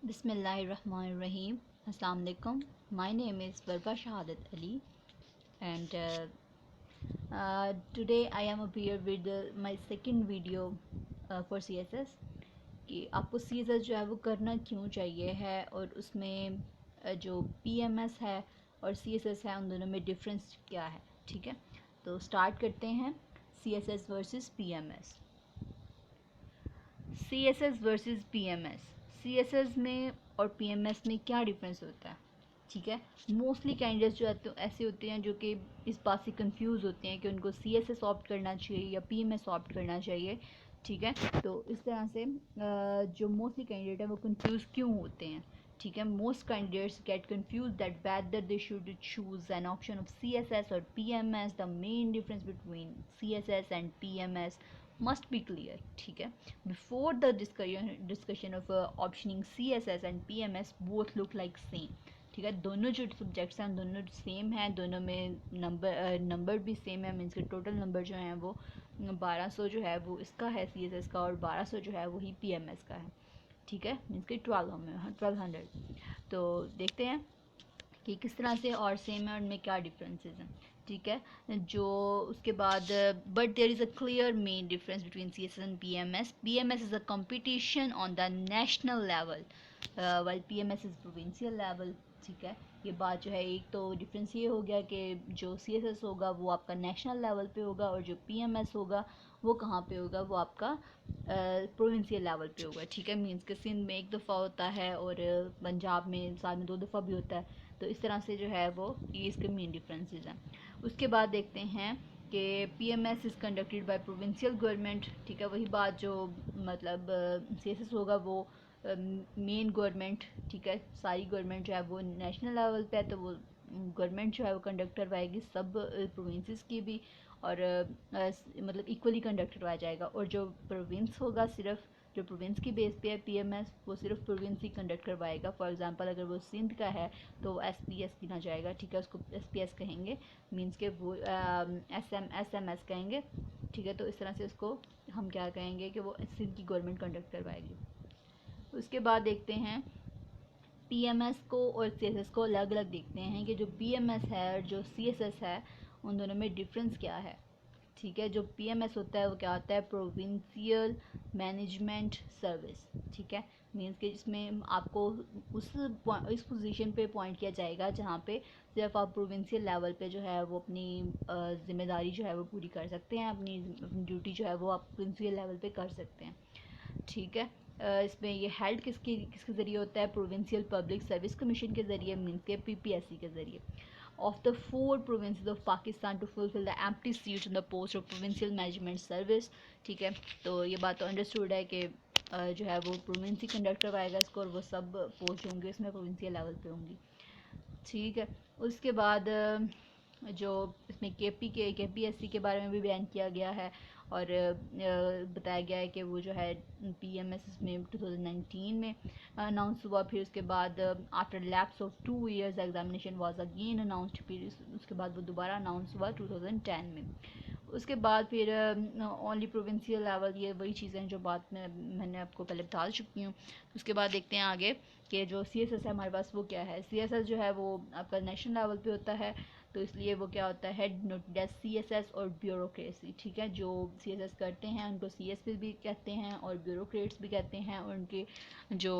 Bismillahirrahmanirrahim. Assalamu alaikum. My name is Barba Shahadat Ali, and today I am up here with my second video for CSS कि आपको CSS जो है वो करना क्यों चाहिए है और उसमें जो PMS है और CSS है उन दोनों में डिफरेंस क्या है। ठीक है, तो स्टार्ट करते हैं CSS versus PMS। CSS versus PMS, CSS में और PMS में क्या डिफरेंस होता है। ठीक है, मोस्टली कैंडिडेट्स जो ऐसे होते हैं जो कि इस बात से कंफ्यूज होते हैं कि उनको CSS ऑप्ट करना चाहिए या PMS ऑप्ट करना चाहिए। ठीक है, तो इस तरह से जो मोस्टली कैंडिडेट है वो कंफ्यूज क्यों होते हैं। ठीक है, most candidates get confuse that whether they should choose an option of CSS और PMS। The main difference between CSS and PMS must be clear। ठीक है, before the discussion of optioning CSS and PMS both look like same। ठीक है, दोनों जो subjects हैं दोनों same हैं, दोनों में नंबर भी सेम है। मीन्स के टोटल नंबर जो है वो 1200 जो है वो इसका है CSS का, और 1200 जो है वही PMS का है। ठीक है, मीन्स के 1200। तो देखते हैं कि किस तरह से और सेम है और उनमें क्या डिफरेंसेस हैं। ठीक है, जो उसके बाद but there is a clear main difference between CSS and PMS। PMS is a competition on the national level while PMS is provincial level. ठीक है, ये बात जो है, एक तो डिफरेंस ये हो गया कि जो CSS होगा वो आपका नेशनल लेवल पे होगा और जो PMS होगा वो कहाँ पे होगा, वो आपका प्रोविंशियल लेवल पे होगा। ठीक है, मीन्स के सिंध में एक दफ़ा होता है और पंजाब में साल में 2 दफ़ा भी होता है। तो इस तरह से जो है वो ये इसके मेन डिफरेंसेस हैं। उसके बाद देखते हैं कि PMS is conducted by provincial government. ठीक है, वही बात जो मतलब CSS होगा वो मेन गवर्नमेंट। ठीक है, सारी गवर्नमेंट जो है वो नेशनल लेवल पे है, तो वो गवर्नमेंट जो है वो कंडक्ट करवाएगी सब प्रोविंसेस की भी, और मतलब इक्वली कंडक्ट करवाया जाएगा। और जो प्रोविंस होगा, सिर्फ जो प्रोविंस की बेस पे है PMS, वो सिर्फ प्रोविंस ही कंडक्ट करवाएगा। फॉर एग्जांपल अगर वो सिंध का है तो SPS गिना जाएगा। ठीक है, उसको SPS कहेंगे, मींस के वो SMS कहेंगे। ठीक है, तो इस तरह से उसको हम क्या कहेंगे कि वो सिंध की गवर्नमेंट कंडक्ट करवाएगी। उसके बाद देखते हैं PMS को और CSS को अलग अलग देखते हैं कि जो PMS है और जो CSS है उन दोनों में डिफरेंस क्या है। ठीक है, जो PMS होता है वो क्या होता है, प्रोविंशियल मैनेजमेंट सर्विस। ठीक है, मीन्स कि जिसमें आपको इस पोजीशन पे पॉइंट किया जाएगा जहाँ पे सिर्फ आप प्रोविंशियल लेवल पे जो है वो अपनी ज़िम्मेदारी जो है वो पूरी कर सकते हैं, अपनी ड्यूटी जो है वो आप प्रोविंशियल लेवल पे कर सकते हैं। ठीक है, इसमें ये हेल्ड किसके ज़रिए होता है, प्रोविंशियल पब्लिक सर्विस कमीशन के ज़रिए, मीन्स के PPSC के ज़रिए। Of the 4 provinces of Pakistan to fulfill the empty seats in the post of provincial management service. ठीक है, तो ये बात तो अंडरस्टूड है कि जो है वो प्रोविंस ही कंडक्ट करवाएगा इसको, और वो सब पोस्ट होंगी उसमें प्रोविंशियल लेवल पे होंगी। ठीक है, उसके बाद जो इसमें KPSC के बारे में भी बयान किया गया है, और बताया गया है कि वो जो है PMS इसमें 2019 में अनाउंस हुआ। फिर उसके बाद after lapse of 2 years examination was again announced. फिर उसके बाद वो दोबारा अनाउंस हुआ 2010 में। उसके बाद फिर ओनली प्रोविंशियल लेवल, ये वही चीज़ें हैं जो बात में मैंने आपको पहले बता चुकी हूँ। उसके बाद देखते हैं आगे कि जो CSS है हमारे पास वो क्या है। CSS जो है वो आपका नेशनल लेवल पे होता है, तो इसलिए वो क्या होता है, डिनोटेड एज CSS और ब्यूरोक्रेसी। ठीक है, जो CSS करते हैं उनको CSP भी कहते हैं और ब्यूरोक्रेट्स भी कहते हैं, और उनके जो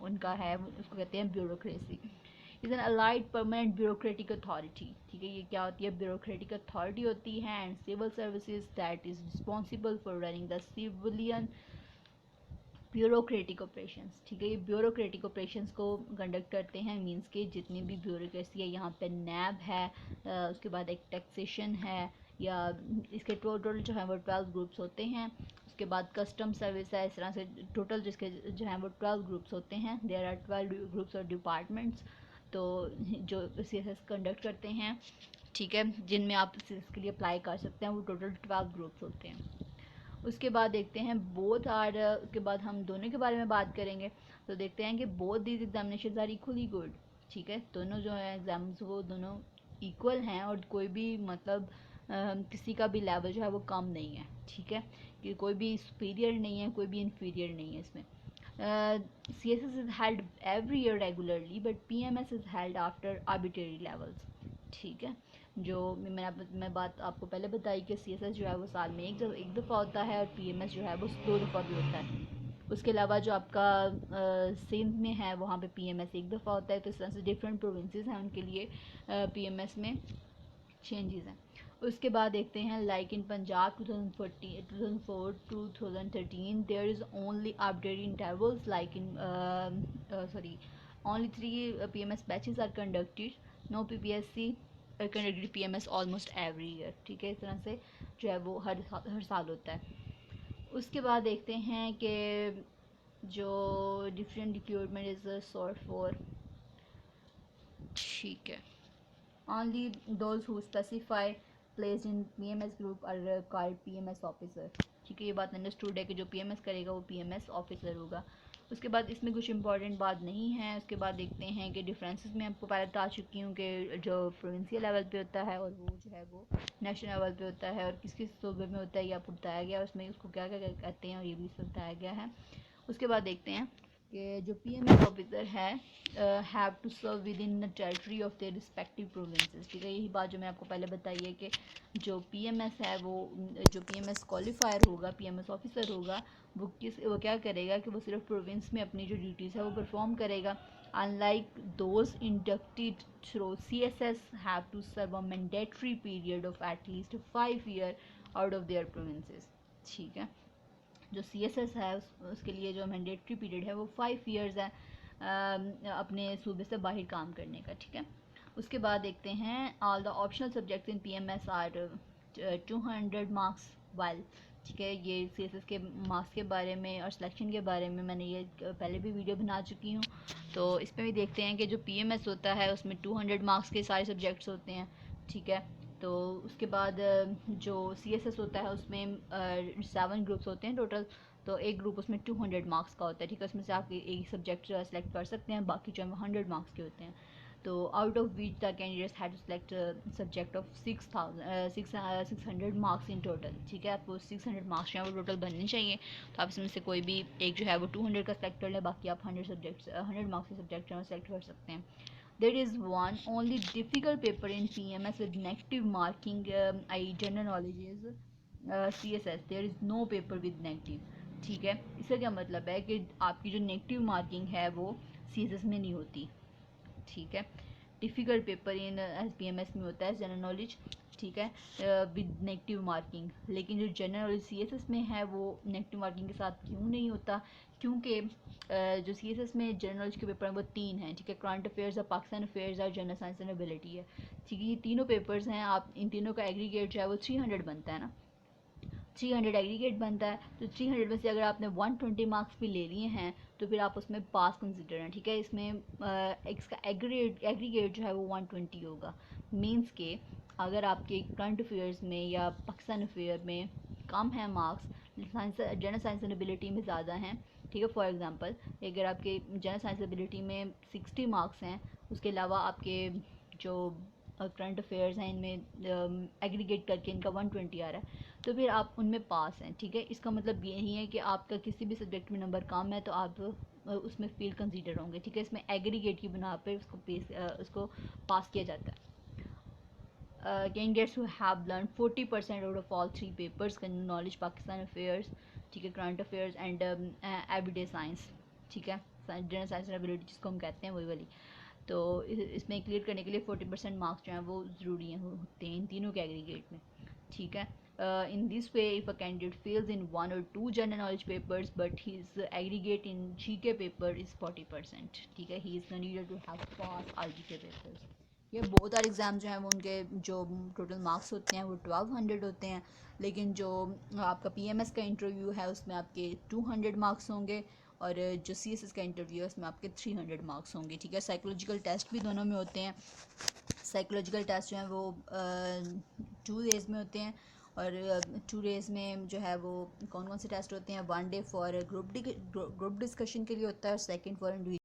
उनका है उसको कहते हैं bureaucracy. Is an allied permanent bureaucratic authority. ठीक है, ये क्या होती है, ब्यूरोक्रेटिक अथॉरिटी होती है and civil services that is responsible for running the civilian bureaucratic operations. ठीक है, ये ब्यूरोक्रेटिक ऑपरेशंस को कंडक्ट करते हैं, मींस के जितनी भी ब्यूरोक्रेसी है, यहाँ पे NAB है, उसके बाद एक टैक्सेशन है, या इसके टोटल जो है वो 12 ग्रुप्स होते हैं। उसके बाद कस्टम सर्विस है। इस तरह से टोटल जिसके जो है वो 12 ग्रुप्स होते हैं। देयर आर 12 ग्रुप्स और डिपार्टमेंट्स, तो जो CSS कंडक्ट करते हैं। ठीक है, जिनमें आप इसके लिए अप्लाई कर सकते हैं, वो टोटल 12 ग्रुप्स होते हैं। उसके बाद देखते हैं बोथ आर, उसके बाद हम दोनों के बारे में बात करेंगे। तो देखते हैं कि both these examination are equally good. ठीक है, दोनों जो है एग्ज़ाम्स वो दोनों इक्वल हैं, और कोई भी मतलब किसी का भी लेवल जो है वो कम नहीं है। ठीक है, कि कोई भी सुपीरियर नहीं है, कोई भी इन्फीरियर नहीं है इसमें। CSS is held every year regularly but PMS is held after arbitrary levels। ठीक है, जो मैं बात आपको पहले बताई कि CSS जो है वो साल में एक दफ़ा होता है और PMS जो है वो 2 दफ़ा भी होता है। उसके अलावा जो आपका सिंध में है वहाँ पे PMS एक दफ़ा होता है। तो इस तरह से डिफरेंट प्रोविंसेस हैं, उनके लिए PMS में चेंजेस हैं। उसके बाद देखते हैं like in Punjab 2004 to 2013 there is only updated intervals like in only 3 PMS batches are conducted, no PPSC conducted PMS almost every year। ठीक है, इस तरह से जो है वो हर साल होता है। उसके बाद देखते हैं कि जो different recruitment is sort for, ठीक है, only those who specify placed in PMS group are called PMS officer। ठीक है, ये बात अंडरस्टूड है कि जो PMS करेगा वो PMS ऑफिसर होगा। उसके बाद इसमें कुछ इंपॉर्टेंट बात नहीं है। उसके बाद देखते हैं कि डिफरेंसेस में आपको पहले बता चुकी हूँ कि जो प्रोविंशियल लेवल पे होता है और वो जो है वो नेशनल लेवल पे होता है और किस किस सूबे में होता है ये आपको बताया गया है, उसमें उसको क्या क्या कहते हैं और ये भी इसमें बताया गया है। उसके बाद देखते हैं कि जो PMS ऑफिसर है have to serve within the territory of their respective provinces. ठीक है, यही बात जो मैं आपको पहले बताई है कि जो PMS है वो जो PMS क्वालिफायर होगा, PMS ऑफिसर होगा, वो क्या करेगा कि वो सिर्फ प्रोविंस में अपनी जो ड्यूटीज़ है वो परफॉर्म करेगा। Unlike those inducted through CSS have to serve a mandatory period of at least 5 year out of their provinces. ठीक है, जो CSS है उसके लिए जो मैंडेटरी पीरियड है वो 5 ईयर्स है अपने सूबे से बाहर काम करने का। ठीक है, उसके बाद देखते हैं all the optional subjects in PMS are 200 marks while. ठीक है, ये CSS के मार्क्स के बारे में और सिलेक्शन के बारे में मैंने ये पहले भी वीडियो बना चुकी हूँ। तो इसमें भी देखते हैं कि जो PMS होता है उसमें 200 मार्क्स के सारे सब्जेक्ट्स होते हैं। ठीक है, तो उसके बाद जो CSS होता है उसमें 7 ग्रुप्स होते हैं टोटल। तो एक ग्रुप उसमें 200 मार्क्स का होता है। ठीक है, उसमें से आप एक सब्जेक्ट सेलेक्ट कर सकते हैं, बाकी जो है 100 मार्क्स के होते हैं। तो out of which the candidates had to select subject of 600 marks in total. ठीक है, आपको 600 मार्क्स जो है वो टोटल बनने चाहिए। तो आप इसमें से कोई भी एक जो है वो 200 का सेलेक्ट कर ले, बाकी आप 100 मार्क्स के सब्जेक्ट जो है सेलेक्ट कर सकते हैं। There is one only difficult paper in PMS with negative marking, general knowledge is CSS. There is no paper with negative। ठीक है, इसका क्या मतलब है कि आपकी जो नेगेटिव मार्किंग है वो CSS में नहीं होती। ठीक है, डिफ़िकल्ट पेपर इन PMS में होता है जनरल नॉलेज। ठीक है, विद नेगेटिव मार्किंग। लेकिन जो जनरल नॉलेज CSS में है वो नेगेटिव मार्किंग के साथ क्यों नहीं होता? क्योंकि जो CSS में जनरल नॉलेज के पेपर हैं वो 3 हैं। ठीक है, करंट अफेयर्स है, पाकिस्तान अफेयर्स है और जनरल साइंस एंड एबिलिटी है। ठीक है, ये तीनों पेपर्स हैं, आप इन तीनों का एग्रीगेट जो है वो 300 बनता है ना, 300 एग्रीगेट बनता है। तो 300 में से अगर आपने 120 मार्क्स भी ले लिए हैं तो फिर आप उसमें पास कंसिडर हैं। ठीक है, इसमें इसका एग्रीगेट जो है वो 120 होगा। मींस के अगर आपके करंट अफेयर्स में या पाकिस्तान अफेयर में कम है marks, general science and ability में ज़्यादा हैं। ठीक है, फॉर एग्जांपल अगर आपके जनरल साइंस एबिलिटी में 60 मार्क्स हैं, उसके अलावा आपके जो करंट अफेयर्स हैं इनमें एग्रीगेट करके इनका 120 आ रहा है, तो फिर आप उनमें पास हैं। ठीक है, इसका मतलब यही है कि आपका किसी भी सब्जेक्ट में नंबर कम है तो आप उसमें फेल कंसीडर होंगे। ठीक है, इसमें एग्रीगेट की बिना पे उसको पास किया जाता है। Candidates who have learn 40% out of all 3 papers, knowledge, Pakistan affairs, ठीक है, current affairs and everyday science. ठीक है, जनरल साइंस एंड एबिलिटी जिसको हम कहते हैं वही वाली। तो इसमें क्लियर करने के लिए 40% मार्क्स जो हैं वो ज़रूरी होते हैं इन तीनों के एग्रीगेट में। ठीक है, in this way if a candidate fails in 1 or 2 general knowledge papers but his aggregate in GK paper is 40%, ठीक है, he is considered to have passed all GK papers। ये बहुत सारे एग्ज़ाम जो हैं वो उनके जो टोटल मार्क्स होते हैं वो 1200 होते हैं, लेकिन जो आपका PMS का इंटरव्यू है उसमें आपके 200 मार्क्स होंगे और जो CSS का इंटरव्यू है उसमें आपके 300 मार्क्स होंगे। ठीक है, साइकोलॉजिकल टेस्ट भी दोनों में होते हैं। साइकोलॉजिकल टेस्ट जो हैं वो 2 डेज़ में होते हैं और 2 डेज़ में जो है वो कौन कौन से टेस्ट होते हैं? 1 डे फॉर ग्रुप डिस्कशन के लिए होता है और 2nd फॉर इंडिविजुअल